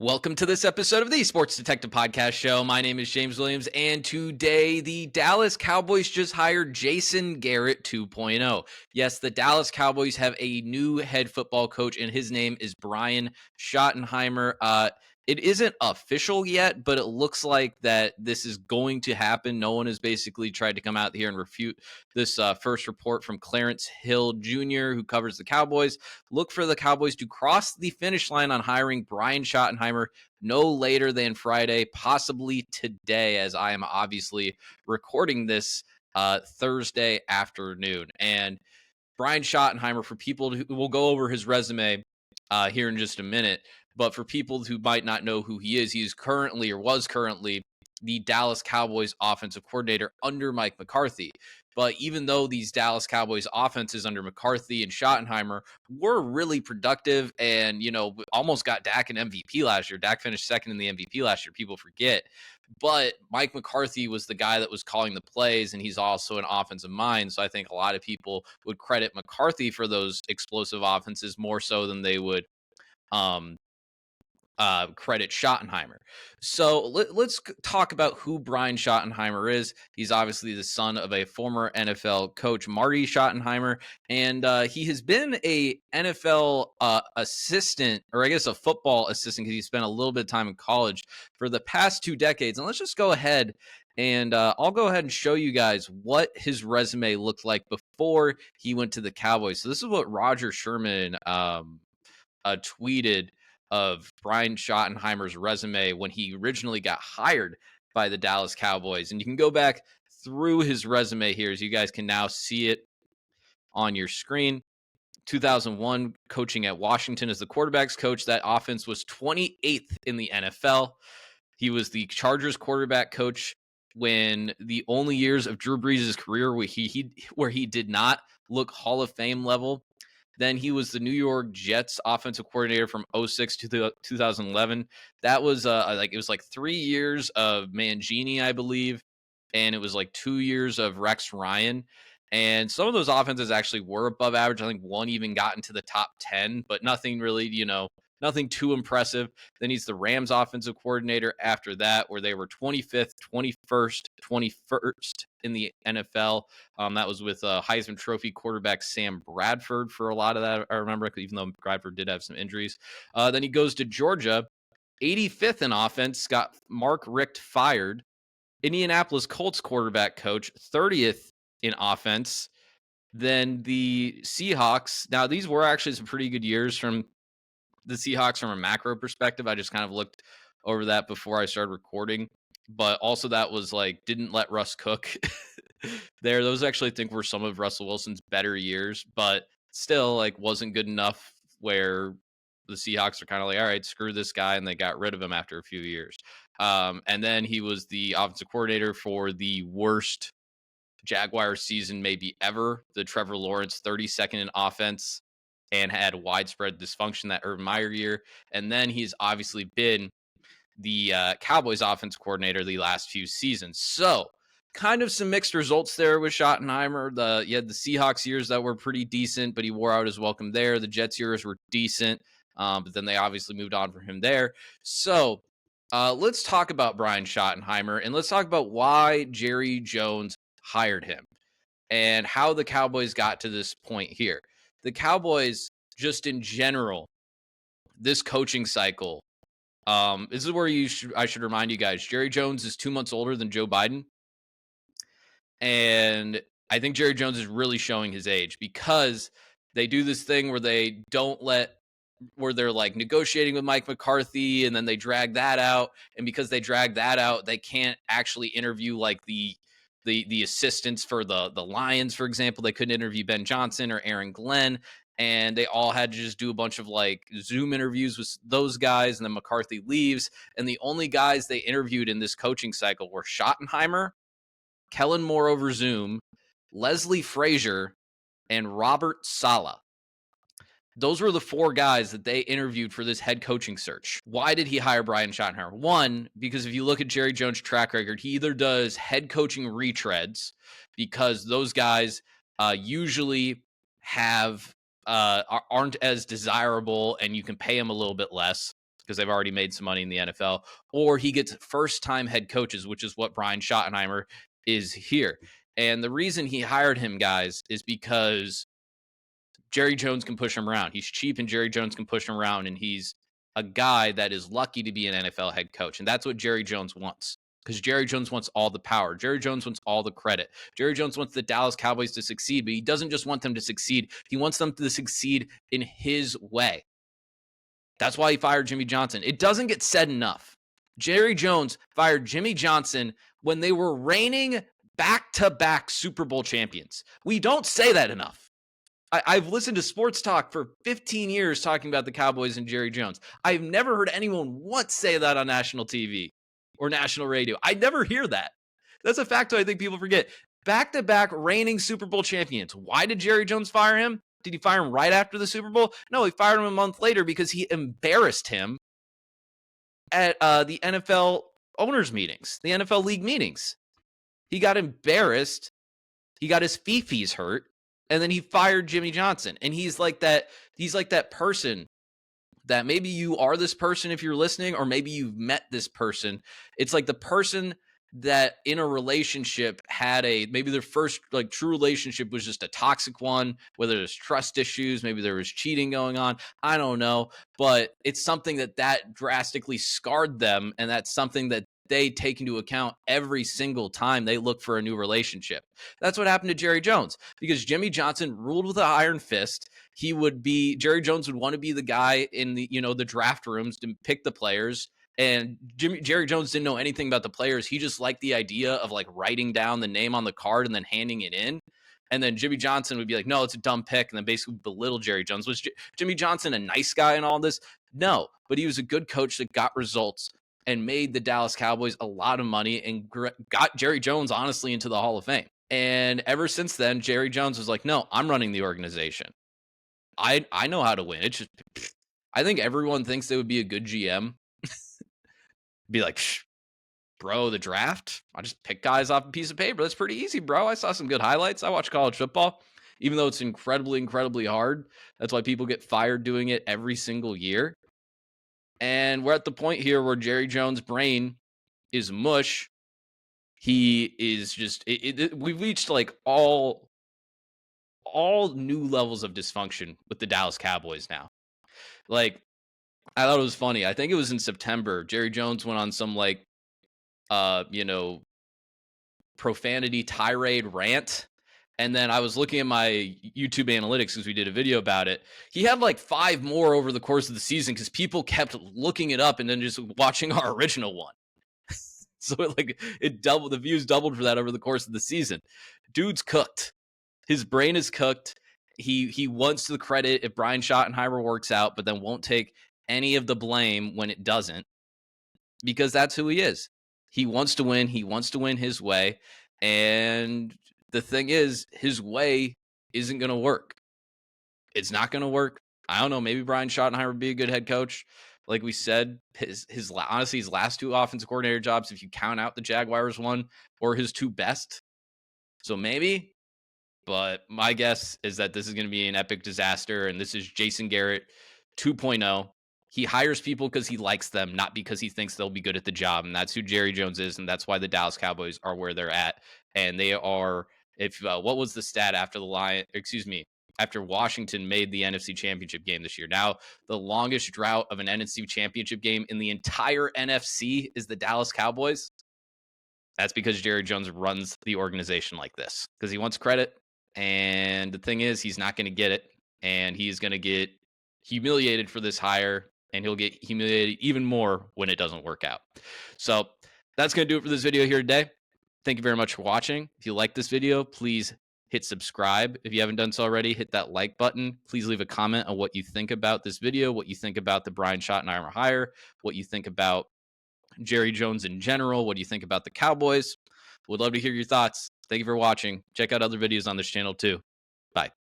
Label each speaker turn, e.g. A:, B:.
A: Welcome to this episode of the Sports Detective Podcast Show. My name is James Williams, and today the Dallas Cowboys just hired Jason Garrett 2.0. Yes, the Dallas Cowboys have a new head football coach, and his name is Brian Schottenheimer. It isn't official yet, but it looks like that this is going to happen. No one has basically tried to come out here and refute this first report from Clarence Hill Jr., who covers the Cowboys. Look for the Cowboys to cross the finish line on hiring Brian Schottenheimer no later than Friday, possibly today, as I am obviously recording this Thursday afternoon. And Brian Schottenheimer, for people who will go over his resume here in just a minute, but for people who might not know who he is currently or was currently the Dallas Cowboys offensive coordinator under Mike McCarthy. But even though these Dallas Cowboys offenses under McCarthy and Schottenheimer were really productive and, almost got Dak an MVP last year. Dak finished second in the MVP last year. People forget. But Mike McCarthy was the guy that was calling the plays, and he's also an offensive mind. So I think a lot of people would credit McCarthy for those explosive offenses more so than they would um, credit Schottenheimer. So let's talk about who Brian Schottenheimer is. He's obviously the son of a former NFL coach, Marty Schottenheimer, and he has been a NFL assistant, or I guess a football assistant, because he spent a little bit of time in college for the past 2 decades. And let's just go ahead and I'll go ahead and show you guys what his resume looked like before he went to the Cowboys. So this is what Roger Sherman tweeted of Brian Schottenheimer's resume when he originally got hired by the Dallas Cowboys. And you can go back through his resume here, as you guys can now see it on your screen. 2001, coaching at Washington as the quarterback's coach. That offense was 28th in the NFL. He was the Chargers quarterback coach when the only years of Drew Brees' career where he did not look Hall of Fame level. Then he was the New York Jets offensive coordinator from 06 to 2011. That was it was like 3 years of Mangini, I believe, and it was like 2 years of Rex Ryan. And some of those offenses actually were above average. I think one even got into the top 10, but nothing really, nothing too impressive. Then he's the Rams offensive coordinator after that, where they were 25th, 21st in the NFL. That was with Heisman Trophy quarterback Sam Bradford for a lot of that, I remember, even though Bradford did have some injuries. Then he goes to Georgia, 85th in offense, got Mark Richt fired. Indianapolis Colts quarterback coach, 30th in offense. Then the Seahawks. Now, these were actually some pretty good years from the Seahawks from a macro perspective. I just kind of looked over that before I started recording. But also that was like, didn't let Russ cook there. Those actually I think were some of Russell Wilson's better years, but still like wasn't good enough where the Seahawks are kind of like, all right, screw this guy. And they got rid of him after a few years. And then he was the offensive coordinator for the worst Jaguar season maybe ever, the Trevor Lawrence 32nd in offense, and had widespread dysfunction that Urban Meyer year. And then he's obviously been the Cowboys offense coordinator the last few seasons. So kind of some mixed results there with Schottenheimer. You had the Seahawks years that were pretty decent, but he wore out his welcome there. The Jets years were decent, but then they obviously moved on from him there. So let's talk about Brian Schottenheimer, and let's talk about why Jerry Jones hired him and how the Cowboys got to this point here. The Cowboys, just in general, this coaching cycle, this is where I should remind you guys, Jerry Jones is 2 months older than Joe Biden. And I think Jerry Jones is really showing his age because they do this thing where they're like negotiating with Mike McCarthy, and then they drag that out. And because they drag that out, they can't actually interview like the assistants for the Lions, for example. They couldn't interview Ben Johnson or Aaron Glenn, and they all had to just do a bunch of like Zoom interviews with those guys, and then McCarthy leaves. And the only guys they interviewed in this coaching cycle were Schottenheimer, Kellen Moore over Zoom, Leslie Frazier, and Robert Saleh. Those were the 4 guys that they interviewed for this head coaching search. Why did he hire Brian Schottenheimer? One, because if you look at Jerry Jones' track record, he either does head coaching retreads, because those guys usually aren't as desirable and you can pay them a little bit less, because they've already made some money in the NFL, or he gets first-time head coaches, which is what Brian Schottenheimer is here. And the reason he hired him, guys, is because Jerry Jones can push him around. He's cheap, and Jerry Jones can push him around, and he's a guy that is lucky to be an NFL head coach. And that's what Jerry Jones wants, because Jerry Jones wants all the power. Jerry Jones wants all the credit. Jerry Jones wants the Dallas Cowboys to succeed, but he doesn't just want them to succeed. He wants them to succeed in his way. That's why he fired Jimmy Johnson. It doesn't get said enough. Jerry Jones fired Jimmy Johnson when they were reigning back-to-back Super Bowl champions. We don't say that enough. I've listened to sports talk for 15 years talking about the Cowboys and Jerry Jones. I've never heard anyone once say that on national TV or national radio. I never hear that. That's a fact I think people forget. Back-to-back reigning Super Bowl champions. Why did Jerry Jones fire him? Did he fire him right after the Super Bowl? No, he fired him a month later because he embarrassed him at the NFL owners meetings, the NFL league meetings. He got embarrassed. He got his fifis hurt. And then he fired Jimmy Johnson. And he's like that person that maybe you are this person if you're listening, or maybe you've met this person. It's like the person that in a relationship had maybe their first like true relationship was just a toxic one, whether there's trust issues, maybe there was cheating going on. I don't know. But it's something that drastically scarred them. And that's something that they take into account every single time they look for a new relationship. That's what happened to Jerry Jones, because Jimmy Johnson ruled with an iron fist. Jerry Jones would want to be the guy in the draft rooms to pick the players. And Jerry Jones didn't know anything about the players. He just liked the idea of like writing down the name on the card and then handing it in. And then Jimmy Johnson would be like, no, it's a dumb pick. And then basically belittle Jerry Jones. Was Jimmy Johnson a nice guy in all this? No, but he was a good coach that got results and made the Dallas Cowboys a lot of money and got Jerry Jones, honestly, into the Hall of Fame. And ever since then, Jerry Jones was like, no, I'm running the organization. I know how to win. It's just, I think everyone thinks they would be a good GM. Be like, bro, the draft, I just pick guys off a piece of paper. That's pretty easy, bro. I saw some good highlights. I watch college football, even though it's incredibly, incredibly hard. That's why people get fired doing it every single year. And we're at the point here where Jerry Jones' brain is mush. He is just, we've reached like all new levels of dysfunction with the Dallas Cowboys now. Like, I thought it was funny. I think it was in September. Jerry Jones went on some like, profanity tirade rant. And then I was looking at my YouTube analytics because we did a video about it. He had like 5 more over the course of the season because people kept looking it up and then just watching our original one. So it doubled. The views doubled for that over the course of the season. Dude's cooked. His brain is cooked. He wants the credit if Brian Schottenheimer works out, but then won't take any of the blame when it doesn't, because that's who he is. He wants to win. He wants to win his way. And the thing is, his way isn't going to work. It's not going to work. I don't know. Maybe Brian Schottenheimer would be a good head coach. Like we said, honestly, his last 2 offensive coordinator jobs, if you count out the Jaguars one, or his 2 best. So maybe. But my guess is that this is going to be an epic disaster. And this is Jason Garrett 2.0. He hires people because he likes them, not because he thinks they'll be good at the job. And that's who Jerry Jones is. And that's why the Dallas Cowboys are where they're at. And they are, what was the stat after after Washington made the NFC Championship game this year? Now, the longest drought of an NFC Championship game in the entire NFC is the Dallas Cowboys. That's because Jerry Jones runs the organization like this, because he wants credit. And the thing is, he's not going to get it. And he's going to get humiliated for this hire. And he'll get humiliated even more when it doesn't work out. So that's going to do it for this video here today. Thank you very much for watching. If you like this video, please hit subscribe. If you haven't done so already, hit that like button. Please leave a comment on what you think about this video, what you think about the Brian Schottenheimer hire, what you think about Jerry Jones in general, what do you think about the Cowboys. Would love to hear your thoughts. Thank you for watching. Check out other videos on this channel too. Bye.